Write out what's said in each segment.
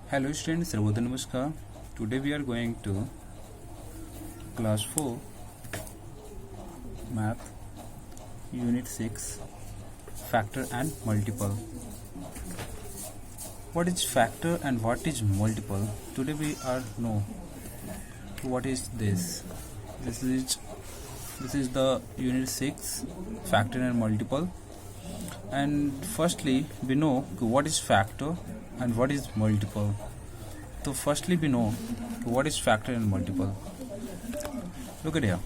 Hello students, Sarvodaya Namaskar. Today we are going to class 4 math unit 6 factor and multiple. What is factor and what is multiple? Today we are know what is this. This is the unit 6 factor and multiple. And firstly we know what is factor and what is multiple. So firstly we know what is factor and multiple. Look at here.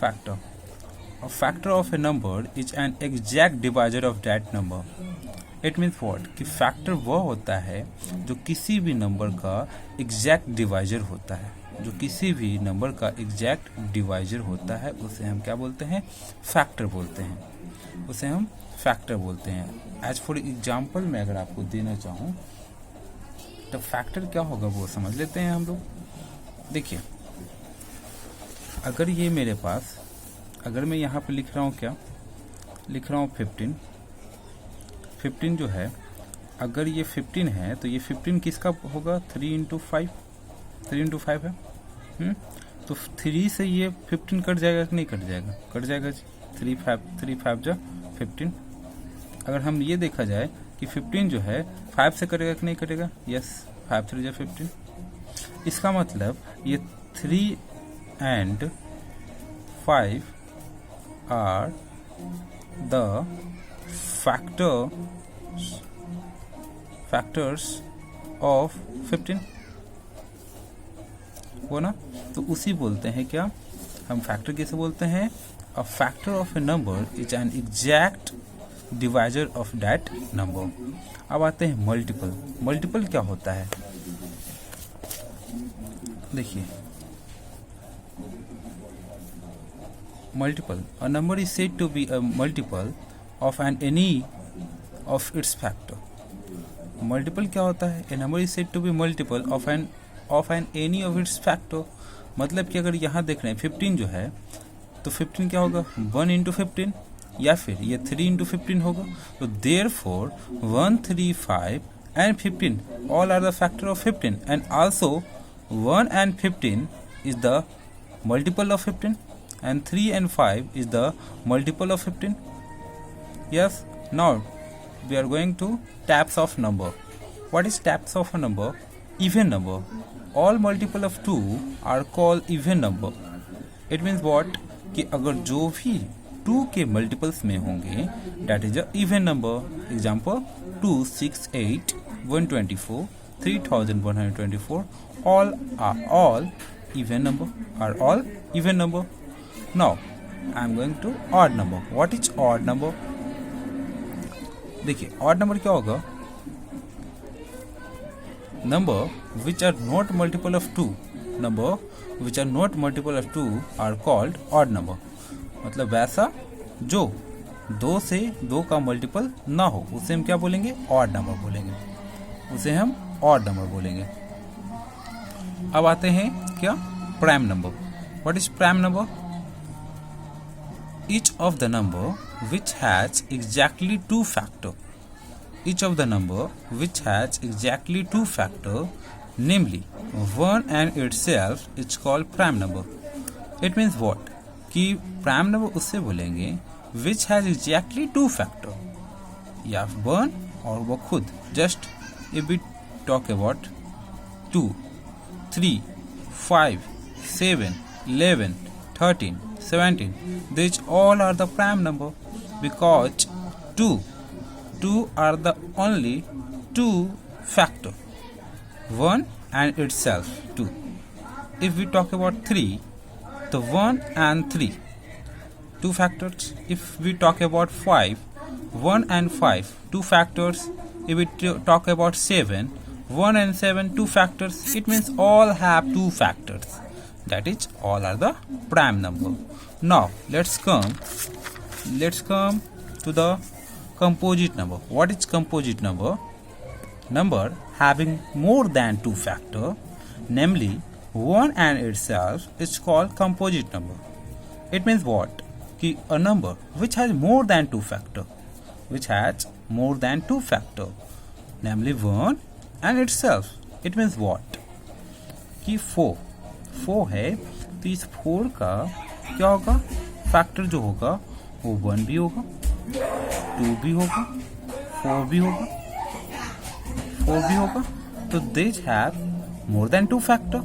Factor. A factor of a number is an exact divisor of that number. It means what? कि factor वह होता है जो किसी भी number का exact divisor होता है. जो किसी भी नंबर का एग्जैक्ट डिवाइजर होता है उसे हम क्या बोलते हैं? फैक्टर बोलते हैं. उसे हम फैक्टर बोलते हैं. एज फॉर एग्जाम्पल मैं अगर आपको देना चाहूँ तो फैक्टर क्या होगा वो समझ लेते हैं हम लोग. देखिए, अगर ये मेरे पास, अगर मैं यहाँ पे लिख रहा हूँ, क्या लिख रहा हूँ? 15 जो है, अगर ये 15 है तो ये 15 किसका होगा? 3 इंटू 5 है. तो 3 से ये 15 कट जाएगा कि नहीं कट जाएगा? कट जाएगा जी. 3 5 जा 15. अगर हम ये देखा जाए कि 15 जो है 5 से कटेगा कि नहीं कटेगा? यस, 5 3 जा 15. इसका मतलब ये 3 and 5 are the factors of 15. वो ना, तो उसी बोलते हैं क्या हम फैक्टर कैसे बोलते हैं? A factor of A number is an exact divisor of that number. अब आते हैं मल्टीपल. मल्टीपल क्या होता है? देखिए, multiple, a number is said to be a multiple of any of its factor. Multiple क्या होता है? A number is said to be multiple of any of its factor. मतलब कि अगर यहाँ देख रहे हैं 15 जो है तो 15 क्या होगा? 1 इंटू 15, या फिर ये 3 इंटू 15 होगा. तो therefore 1 3 5 and 15 all are the factor of 15, and also 1 and 15 is the multiple of 15, and 3 and 5 is the multiple of 15. Yes, now we are going to types of number. What is types of a number? Even number. All multiple of 2 are called even number. It means what? कि अगर जो भी 2 के multiples में होंगे that is a even number. Example 2 6 8 124 3124 all even number, are all even number. Now I am going to odd number. What is odd number? देखिए, odd number क्या होगा? Number which are not multiple of 2. Number which are not multiple of 2 are called odd number. मतलब वैसा जो 2 से 2 का multiple ना हो उसे हम क्या बोलेंगे? odd number बोलेंगे. उसे हम odd number बोलेंगे. अब आते हैं क्या? Prime number. What is prime number? Each of the number which has exactly 2 factor. Each of the number which has exactly 2 factor, namely 1 and itself, is called prime number. It means what? कि prime number उससे बोलेंगे which has exactly 2 factor, या 1 और वो खुद. Just if we talk about 2 3 5 7 11 13 17, these all are the prime number because 2 are the only 2 factor, 1 and itself 2. If we talk about 3, the 1 and 3 2 factors. If we talk about 5, 1 and 5 2 factors. If we talk about 7, 1 and 7 2 factors. It means all have 2 factors. That is, all are the prime number. Now let's come to the composite number. What is composite number? Number having more than 2 factor, namely 1 and itself, is called composite number. It means what? कि a number which has more than 2 factor, namely 1 and itself. It means what? कि 4 है तो इस 4 का क्या होगा? Factor जो होगा वो 1 भी होगा, 2 भी होगा, 4 भी होगा, 4 भी होगा. तो these have more than 2 factor.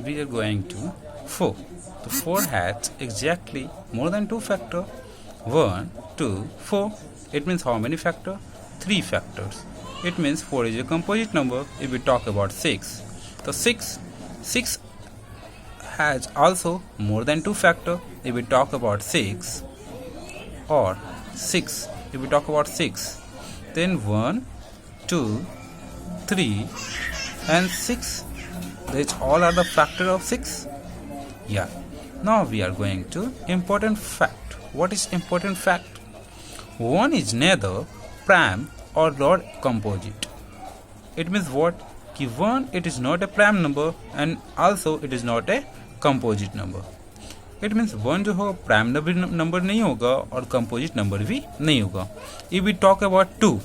We are going to 4. The 4 has exactly more than 2 factor. 1, 2, 4. It means how many factor? 3 factors. It means 4 is a composite number if we talk about 6. So 6 has also more than 2 factor if we talk about 6. Or 6 if we talk about 6. Then 1, 2, 3 and 6. These all are the factor of 6. Yeah. Now we are going to important fact. What is important fact? 1 is neither prime or odd composite. It means what? Ki 1 it is not a prime number and also it is not a composite number. It means 1 जो हो prime number नहीं होगा और composite number भी नहीं होगा. If we talk about 2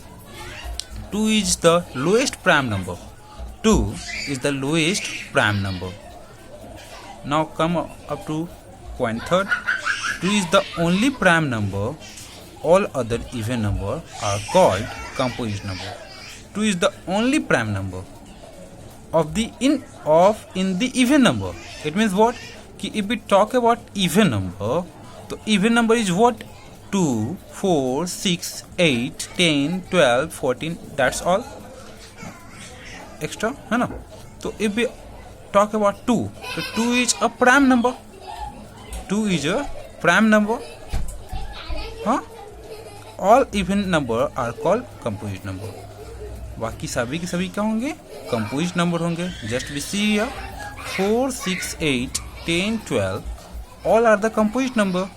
is the lowest prime number. 2 is the lowest prime number. Now come up to point third. 2 is the only prime number. All other even number are called composite number. 2 is the only prime number of the in the even number. It means what? Ki if we talk about even number, so even number is what? 2, 4, 6, 8, 10, 12, 14. That's all. Extra है ना. तो if we talk about 2, so 2 is a prime number. 2 is a prime number. All even number are called composite number. बाकी सभी के सभी क्या होंगे? composite number होंगे. Just we see here 4, 6, 8, 10, 12 all are the composite number.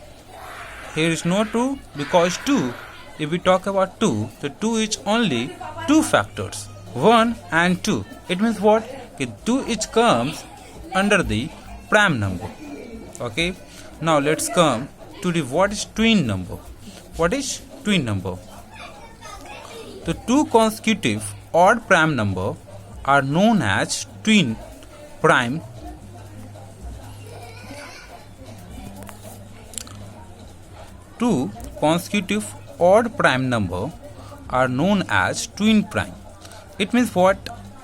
Here is no 2 because 2, if we talk about 2, the 2 is only 2 factors. 1 and 2. It means what? Okay, 2 it comes under the prime number. Okay. Now let's come to the what is twin number. What is twin number? The 2 consecutive odd prime number are known as twin prime. 2 consecutive odd prime number are known as twin prime. It means what?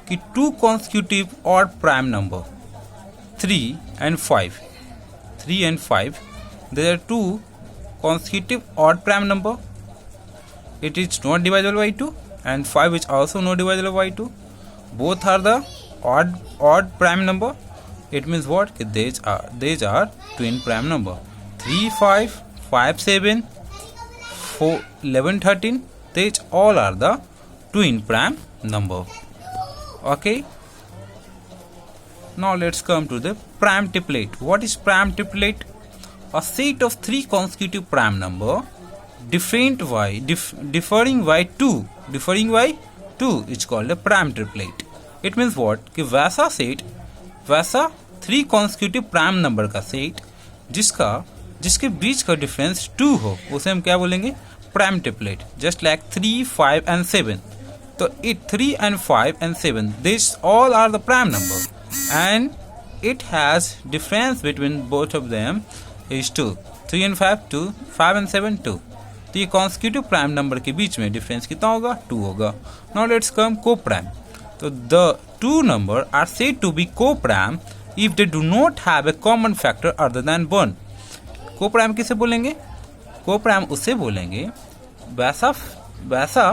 कि 2 consecutive odd prime number 3 and 5. 3 and 5. There are 2 consecutive odd prime number. It is not divisible by 2 and 5 is also not divisible by 2. Both are the odd prime number. It means what? कि these are twin prime number. 3, 5, 5, 7, 4, 11, 13. These all are the twin prime number. Okay. Now let's come to the prime triplet. What is prime triplet? A set of 3 consecutive prime number differing by 2 is called a prime triplet. It means what? कि वैसा 3 consecutive prime number का set जिसके बीच का difference 2 हो उसे हम क्या बोलेंगे? prime triplet. Just like 3, 5 and 7. So 3 and 5 and 7, these all are the prime number and it has difference between both of them is 2. 3 and 5 2, 5 and 7 2. तो ये consecutive prime number के बीच में difference कितना होगा? 2 होगा. Now let's come co-prime. So the two number are said to be co-prime if they do not have a common factor other than 1. Co-prime किसे बोलेंगे? Co-prime उसे बोलेंगे वैसा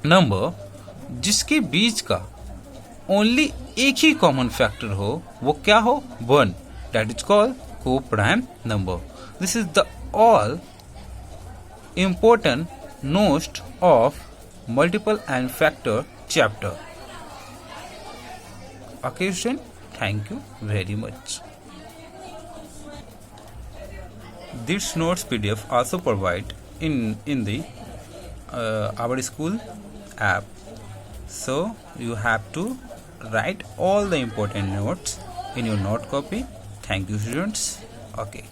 नंबर जिसके बीच का ओनली एक ही कॉमन फैक्टर हो वो क्या हो? 1. That is called co-prime number. This is the all important note of multiple and factor chapter. Okay, student. Thank you very much. This notes PDF also provide in the our school app. So you have to write all the important notes in your note copy. Thank you, students. Okay.